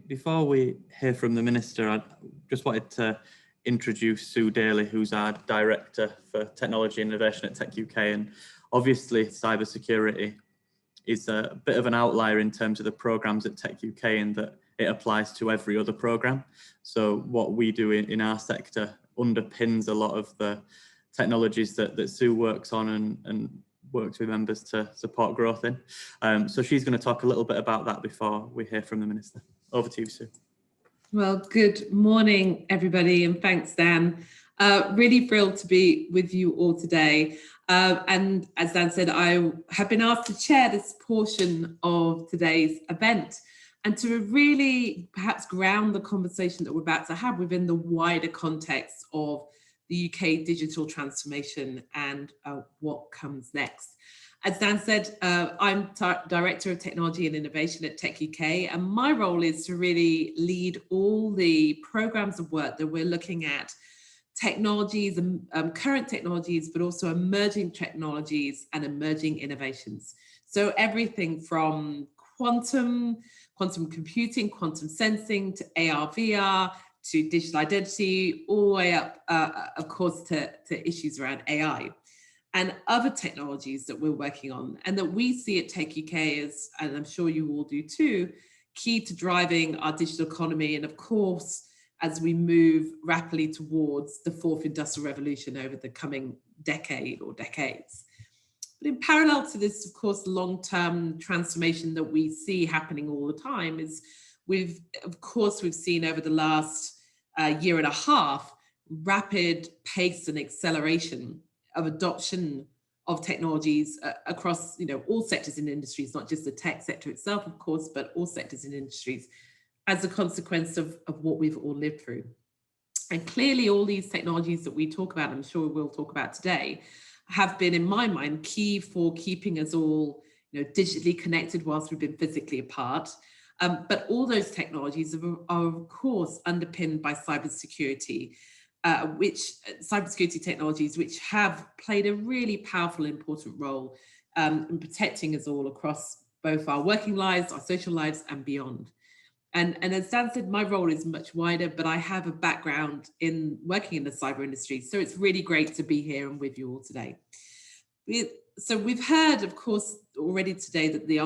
Before we hear from the Minister, I just wanted to introduce Sue Daly, who's our Director for Technology and Innovation at techUK. And obviously, cybersecurity is a bit of an outlier in terms of the programmes at techUK, in that it applies to every other programme. So what we do in our sector underpins a lot of the technologies that Sue works on and works with members to support growth in. So she's going to talk a little bit about that before we hear from the Minister. Over to you, Sue. Well, good morning, everybody, and thanks, Dan. Really thrilled to be with you all today. And as Dan said, I have been asked to chair this portion of today's event and to really perhaps ground the conversation that we're about to have within the wider context of the UK digital transformation and what comes next. As Dan said, I'm Director of Technology and Innovation at techUK, and my role is to really lead all the programs of work that we're looking at, technologies, current technologies, but also emerging technologies and emerging innovations. So everything from quantum computing, quantum sensing, to AR, VR, to digital identity, all the way up, of course, to issues around AI and other technologies that we're working on and that we see at techUK as, and I'm sure you all do too, key to driving our digital economy. And of course, as we move rapidly towards the fourth industrial revolution over the coming decade or decades. But in parallel to this, of course, long-term transformation that we see happening all the time is we've seen over the last year and a half, rapid pace and acceleration of adoption of technologies across all sectors in industries, not just the tech sector itself, of course, but all sectors in industries as a consequence of what we've all lived through. And clearly all these technologies that we talk about, I'm sure we'll talk about today, have been, in my mind, key for keeping us all digitally connected whilst we've been physically apart. But all those technologies are of course underpinned by cybersecurity, cybersecurity technologies, which have played a really powerful, important role in protecting us all across both our working lives, our social lives, and beyond. And as Dan said, my role is much wider, but I have a background in working in the cyber industry, so it's really great to be here and with you all today. So we've heard, of course, already today that the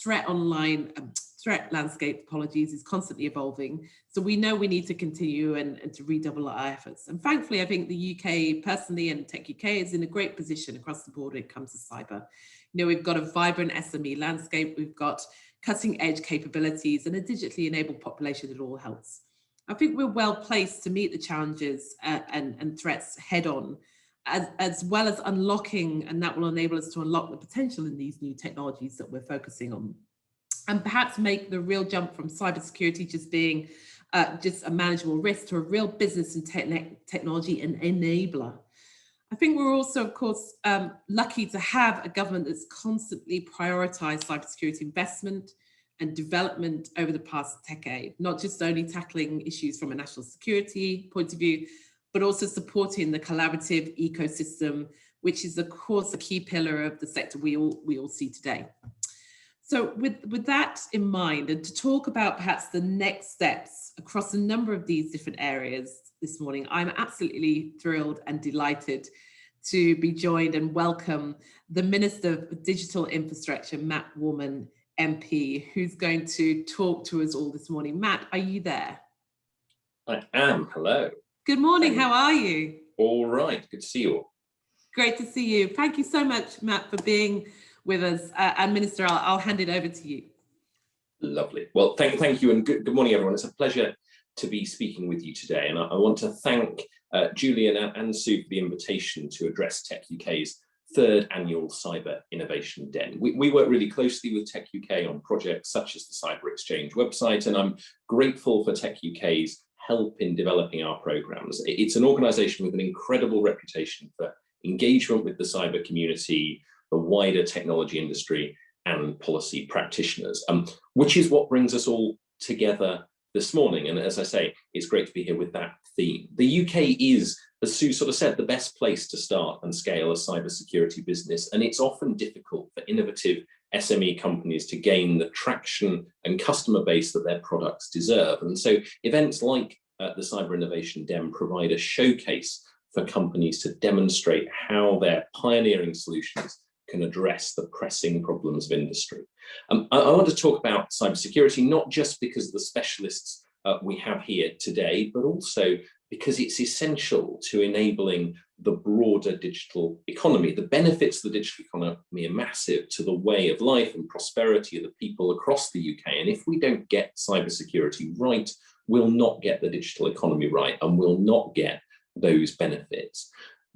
threat landscape, is constantly evolving. So we know we need to continue and to redouble our efforts. And thankfully, I think the UK personally and techUK is in a great position across the board when it comes to cyber. We've got a vibrant SME landscape, we've got cutting edge capabilities and a digitally enabled population that all helps. I think we're well placed to meet the challenges and threats head on, as well as unlocking, and that will enable us to unlock the potential in these new technologies that we're focusing on. And perhaps make the real jump from cybersecurity just being just a manageable risk to a real business and technology enabler. I think we're also, of course, lucky to have a government that's constantly prioritised cybersecurity investment and development over the past decade, not just only tackling issues from a national security point of view, but also supporting the collaborative ecosystem, which is, of course, a key pillar of the sector we all see today. So with that in mind, and to talk about perhaps the next steps across a number of these different areas this morning, I'm absolutely thrilled and delighted to be joined and welcome the Minister for Digital Infrastructure, Matt Warman, MP, who's going to talk to us all this morning. Matt, are you there? I am. Hello. Good morning. How are you? All right. Good to see you all. Great to see you. Thank you so much, Matt, for being with us. And Minister, I'll hand it over to you. Lovely. Well, thank you, and good morning, everyone. It's a pleasure to be speaking with you today, and I want to thank Julian and Sue for the invitation to address techUK's third annual Cyber Innovation Den. We work really closely with techUK on projects such as the Cyber Exchange website, and I'm grateful for techUK's help in developing our programs. It's an organisation with an incredible reputation for engagement with the cyber community, the wider technology industry, and policy practitioners, which is what brings us all together this morning. And as I say, it's great to be here with that theme. The UK is, as Sue sort of said, the best place to start and scale a cybersecurity business, and it's often difficult for innovative SME companies to gain the traction and customer base that their products deserve. And so events like the Cyber Innovation Dem provide a showcase for companies to demonstrate how their pioneering solutions can address the pressing problems of industry. I want to talk about cybersecurity, not just because of the specialists we have here today, but also because it's essential to enabling the broader digital economy. The benefits of the digital economy are massive to the way of life and prosperity of the people across the UK. And if we don't get cybersecurity right, we'll not get the digital economy right and we'll not get those benefits.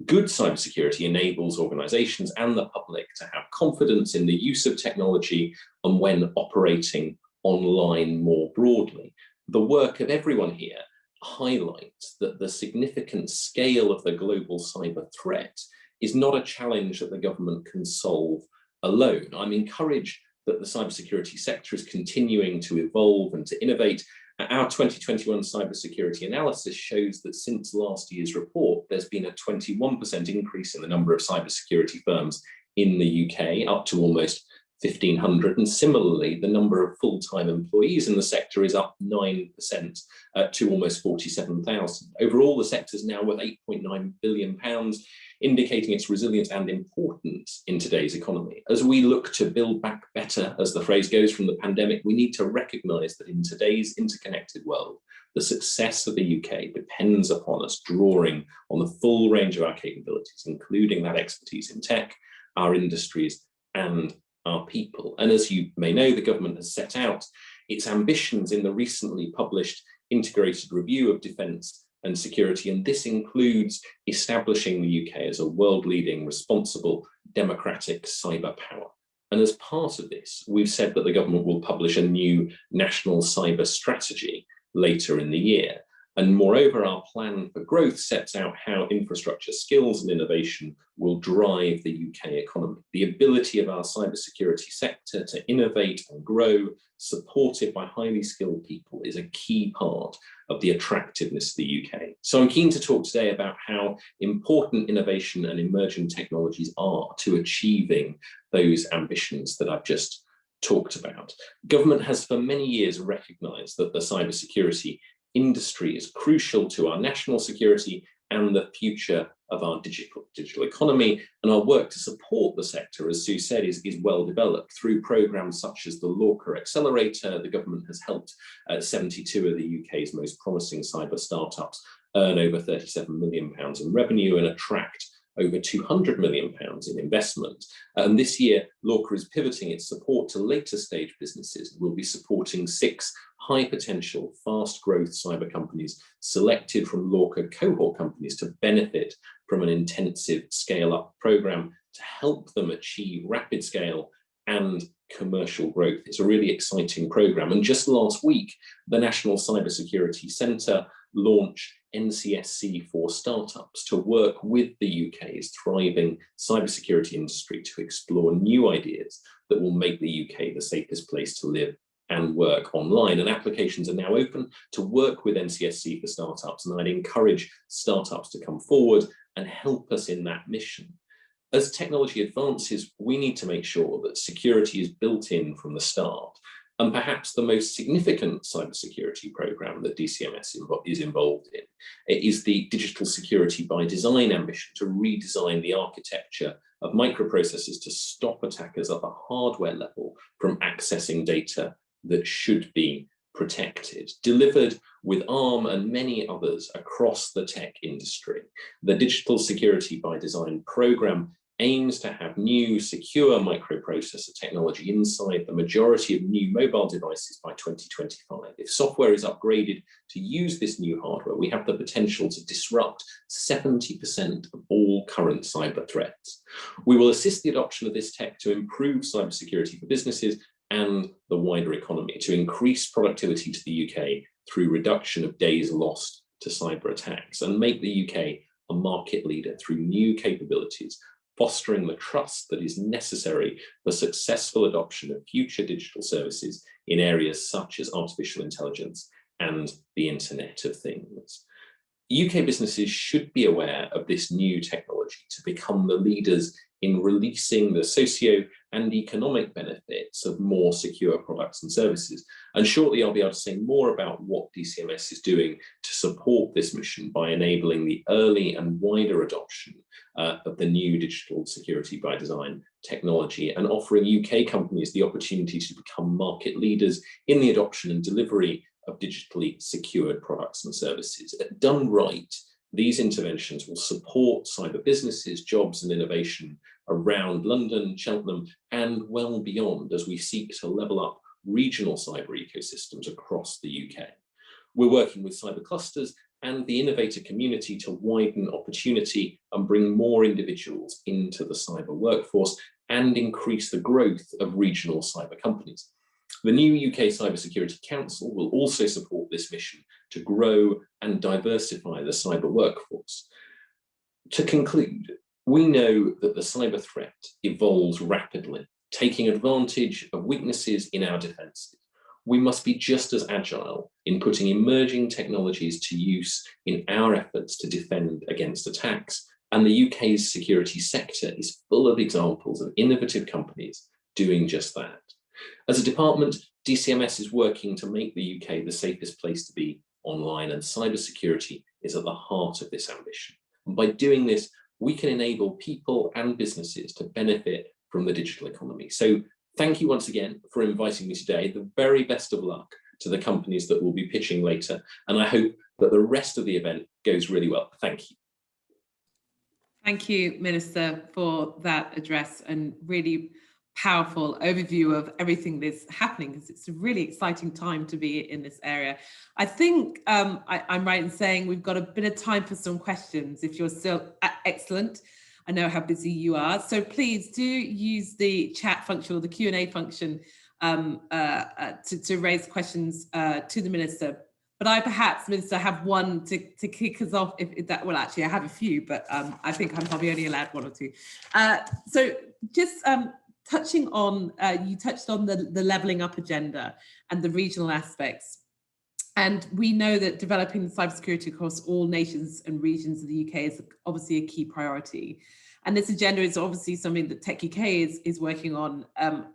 Good cybersecurity enables organizations and the public to have confidence in the use of technology and when operating online more broadly. The work of everyone here highlights that the significant scale of the global cyber threat is not a challenge that the government can solve alone. I'm encouraged that the cybersecurity sector is continuing to evolve and to innovate. Our 2021 cybersecurity analysis shows that since last year's report, there's been a 21% increase in the number of cybersecurity firms in the UK, up to almost 1,500. And similarly, the number of full-time employees in the sector is up 9% to almost 47,000. Overall, the sector is now worth £8.9 billion, indicating its resilience and importance in today's economy. As we look to build back better, as the phrase goes, from the pandemic, we need to recognise that in today's interconnected world, the success of the UK depends upon us drawing on the full range of our capabilities, including that expertise in tech, our industries, and our people. And as you may know, the government has set out its ambitions in the recently published Integrated Review of Defence and Security, and this includes establishing the UK as a world-leading, responsible, democratic cyber power. And as part of this, we've said that the government will publish a new national cyber strategy later in the year. And moreover, our plan for growth sets out how infrastructure skills and innovation will drive the UK economy. The ability of our cybersecurity sector to innovate and grow, supported by highly skilled people, is a key part of the attractiveness of the UK. So I'm keen to talk today about how important innovation and emerging technologies are to achieving those ambitions that I've just talked about. Government has for many years recognised that the cybersecurity industry is crucial to our national security and the future of our digital economy, and our work to support the sector, as Sue said, is well developed through programmes such as the Lorca Accelerator. The government has helped 72 of the UK's most promising cyber startups earn over £37 million in revenue and attract over £200 million in investment. And this year, Lorca is pivoting its support to later stage businesses. We'll be supporting 6 high potential, fast growth cyber companies selected from Lorca cohort companies to benefit from an intensive scale up program to help them achieve rapid scale and commercial growth. It's a really exciting program. And just last week, the National Cybersecurity Centre launched NCSC for startups to work with the UK's thriving cybersecurity industry to explore new ideas that will make the UK the safest place to live and work online. And applications are now open to work with NCSC for startups. And I'd encourage startups to come forward and help us in that mission. As technology advances, we need to make sure that security is built in from the start. And perhaps the most significant cybersecurity program that DCMS is involved in is the Digital Security by Design ambition to redesign the architecture of microprocessors to stop attackers at the hardware level from accessing data that should be protected. Delivered with ARM and many others across the tech industry, the Digital Security by Design program aims to have new secure microprocessor technology inside the majority of new mobile devices by 2025. If software is upgraded to use this new hardware, we have the potential to disrupt 70% of all current cyber threats. We will assist the adoption of this tech to improve cybersecurity for businesses and the wider economy, to increase productivity to the UK through reduction of days lost to cyber attacks, and make the UK a market leader through new capabilities, fostering the trust that is necessary for successful adoption of future digital services in areas such as artificial intelligence and the Internet of Things. UK businesses should be aware of this new technology to become the leaders in releasing the socio and economic benefits of more secure products and services. And shortly I'll be able to say more about what DCMS is doing to support this mission by enabling the early and wider adoption of the new digital security by design technology, and offering UK companies the opportunity to become market leaders in the adoption and delivery of digitally secured products and services. Done right, these interventions will support cyber businesses, jobs and innovation around London, Cheltenham and well beyond as we seek to level up regional cyber ecosystems across the UK. We're working with cyber clusters and the innovator community to widen opportunity and bring more individuals into the cyber workforce and increase the growth of regional cyber companies. The new UK Cybersecurity Council will also support this mission to grow and diversify the cyber workforce. To conclude, we know that the cyber threat evolves rapidly, taking advantage of weaknesses in our defences. We must be just as agile in putting emerging technologies to use in our efforts to defend against attacks, and the UK's security sector is full of examples of innovative companies doing just that. As a department, DCMS is working to make the UK the safest place to be online, and cybersecurity is at the heart of this ambition. And by doing this, we can enable people and businesses to benefit from the digital economy. So thank you once again for inviting me today. The very best of luck to the companies that will be pitching later, and I hope that the rest of the event goes really well. Thank you. Thank you, Minister, for that address and really powerful overview of everything that's happening, because it's a really exciting time to be in this area. I think I'm right in saying we've got a bit of time for some questions if you're still excellent. I know how busy you are, so please do use the chat function or the Q&A function to raise questions to the Minister. But I perhaps, Minister, have one to kick us off, if that, well, actually I have a few, but I think I'm probably only allowed one or two. So just touching on, you touched on the levelling up agenda and the regional aspects. And we know that developing cybersecurity across all nations and regions of the UK is obviously a key priority. And this agenda is obviously something that techUK is working on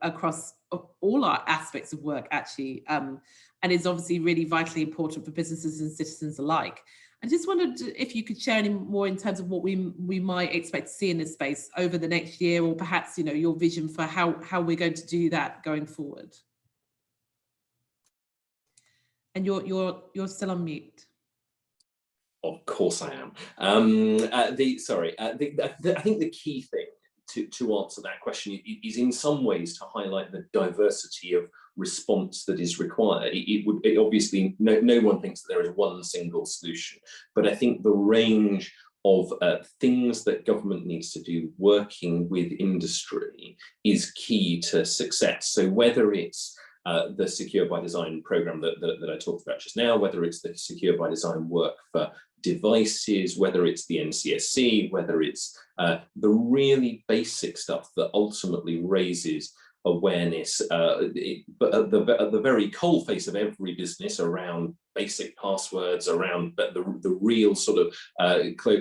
across all our aspects of work, actually, and is obviously really vitally important for businesses and citizens alike. I just wondered if you could share any more in terms of what we might expect to see in this space over the next year, or perhaps, you know, your vision for how we're going to do that going forward. And you're still on mute. Of course I am. I think the key thing to answer that question is in some ways to highlight the diversity of response that is required. It obviously, no one thinks that there is one single solution, but I think the range of things that government needs to do working with industry is key to success. So whether it's the Secure by Design programme that I talked about just now, whether it's the Secure by Design work for devices, whether it's the NCSC, whether it's the really basic stuff that ultimately raises awareness, but at the very coalface of every business around basic passwords, around the real sort of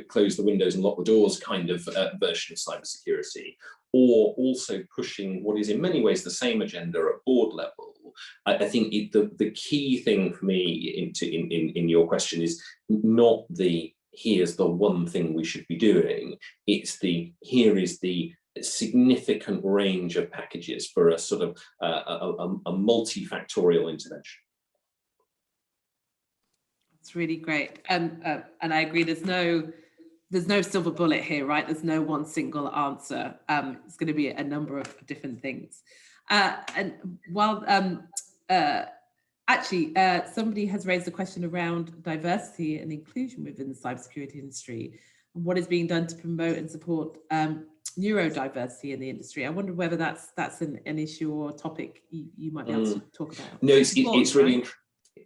close the windows and lock the doors kind of version of cybersecurity, or also pushing what is in many ways the same agenda at board level. I think the key thing for me in your question is not the here's the one thing we should be doing, it's the here is the significant range of packages for a sort of a multifactorial intervention. It's really great, and I agree. There's no silver bullet here, right? There's no one single answer. It's going to be a number of different things. And while actually somebody has raised a question around diversity and inclusion within the cybersecurity industry, and what is being done to promote and support neurodiversity in the industry. I wonder whether that's an issue or a topic you might be able to talk about. No, it's really,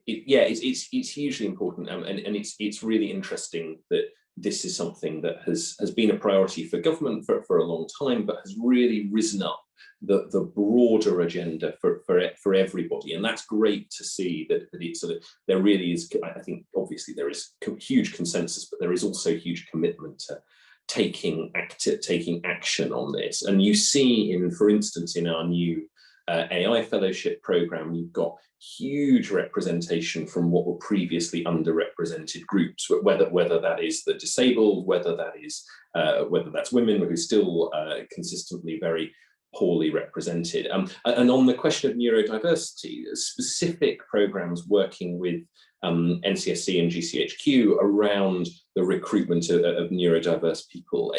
it's hugely important, and it's really interesting that this is something that has been a priority for government for a long time, but has really risen up the broader agenda for everybody, and that's great to see that it sort of, there really is, I think obviously there is huge consensus, but there is also huge commitment taking action on this. And you see for instance, in our new AI fellowship program, you've got huge representation from what were previously underrepresented groups, whether that is the disabled, whether that's women who are still consistently very poorly represented. And on the question of neurodiversity, specific programs working with NCSC and GCHQ around the recruitment of neurodiverse people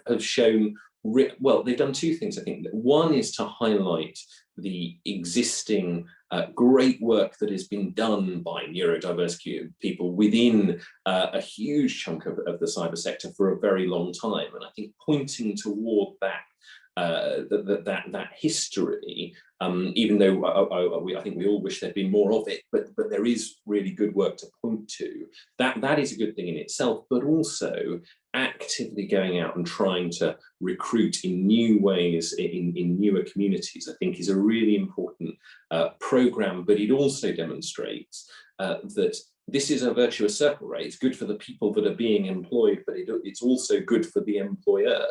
have shown, well, they've done two things, I think. One is to highlight the existing great work that has been done by neurodiverse people within a huge chunk of the cyber sector for a very long time. And I think pointing toward that that history, even though I think we all wish there'd been more of it, but there is really good work to point to. That is a good thing in itself, but also actively going out and trying to recruit in new ways in newer communities, I think is a really important program, but it also demonstrates that this is a virtuous circle, right? It's good for the people that are being employed, but it's also good for the employer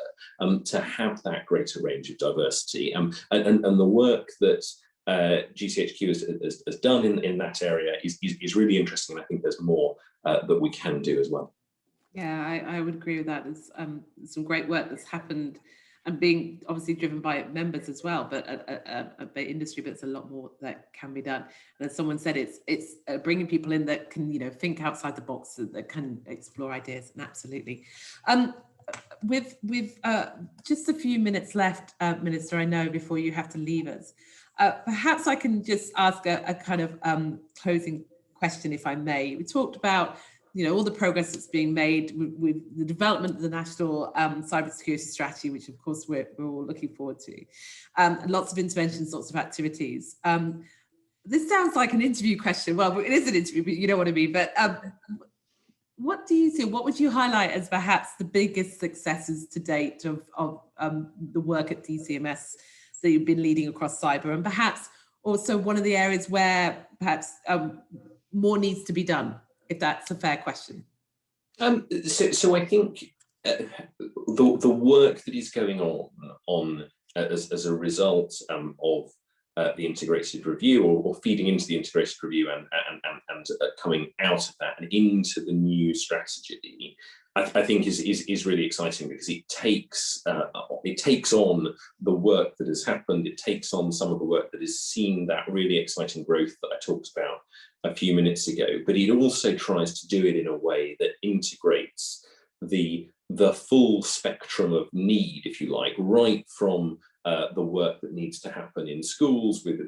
to have that greater range of diversity. And the work that GCHQ has done in that area is really interesting. And I think there's more that we can do as well. Yeah, I would agree with that. There's some great work that's happened and being obviously driven by members as well, but by industry, but it's a lot more that can be done. And as someone said, it's bringing people in that can, think outside the box, that can explore ideas. And absolutely. With just a few minutes left, Minister, I know before you have to leave us, perhaps I can just ask a kind of closing question, if I may. We talked about all the progress that's being made with the development of the national cybersecurity strategy, which of course we're all looking forward to. Lots of interventions, lots of activities. This sounds like an interview question. Well, it is an interview, but you know what I mean. But what do you see? What would you highlight as perhaps the biggest successes to date of the work at DCMS that you've been leading across cyber, and perhaps also one of the areas where perhaps more needs to be done, if that's a fair question? So I think the work that is going on as a result of the integrated review, or feeding into the integrated review and coming out of that and into the new strategy, I think is really exciting, because it takes on the work that has happened. It takes on some of the work that has seen that really exciting growth that I talked about a few minutes ago, but it also tries to do it in a way that integrates the full spectrum of need, if you like, right from the work that needs to happen in schools with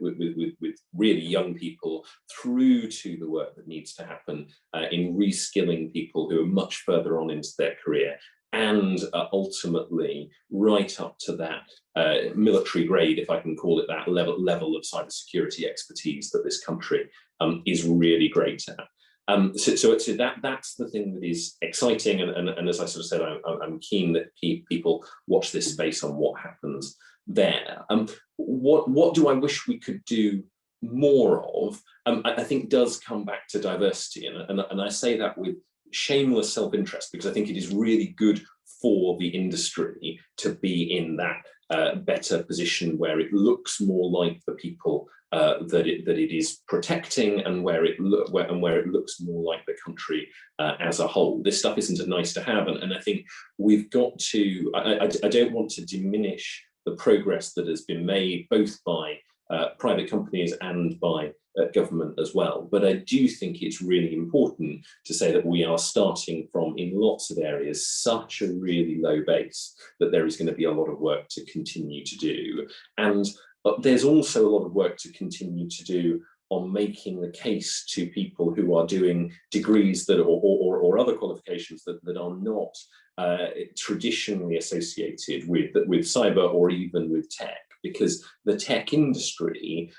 really young people, through to the work that needs to happen in reskilling people who are much further on into their career, and ultimately right up to that military grade, if I can call it that, level of cybersecurity expertise that this country is really great at. So that's the thing that is exciting, and as I sort of said, I'm keen that people watch this space on what happens there. What do I wish we could do more of? I think does come back to diversity, and I say that with shameless self-interest, because I think it is really good for the industry to be in that better position, where it looks more like the people that it is protecting, and where it looks more like the country as a whole. This stuff isn't a nice to have, and I think we've got to. I don't want to diminish the progress that has been made, both by private companies and by government as well. But I do think it's really important to say that we are starting from, in lots of areas, such a really low base that there is going to be a lot of work to continue to do. And there's also a lot of work to continue to do on making the case to people who are doing degrees that or other qualifications that are not traditionally associated with cyber or even with tech. Because the tech industry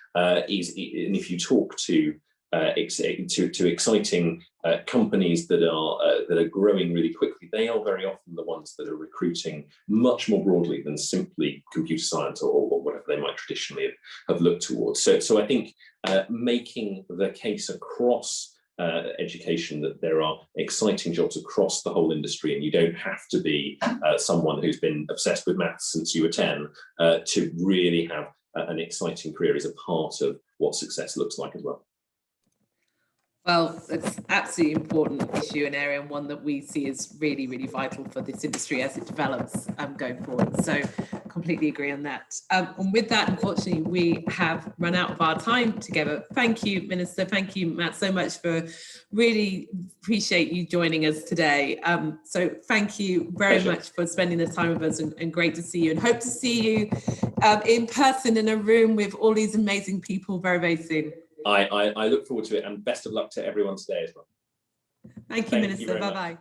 is, and if you talk to exciting companies that are growing really quickly, they are very often the ones that are recruiting much more broadly than simply computer science or whatever they might traditionally have looked towards. So I think making the case across education, that there are exciting jobs across the whole industry, and you don't have to be someone who's been obsessed with maths since you were 10 to really have an exciting career as a part of what success looks like as well. Well, it's absolutely important issue, an area, and one that we see as really, really vital for this industry as it develops going forward. So completely agree on that. And with that, unfortunately, we have run out of our time together. Thank you, Minister. Thank you, Matt, so much for really appreciate you joining us today. So thank you very much for spending the time with us, and great to see you, and hope to see you in person in a room with all these amazing people very, very soon. I look forward to it, and best of luck to everyone today as well. Thank you, Minister. Bye-bye.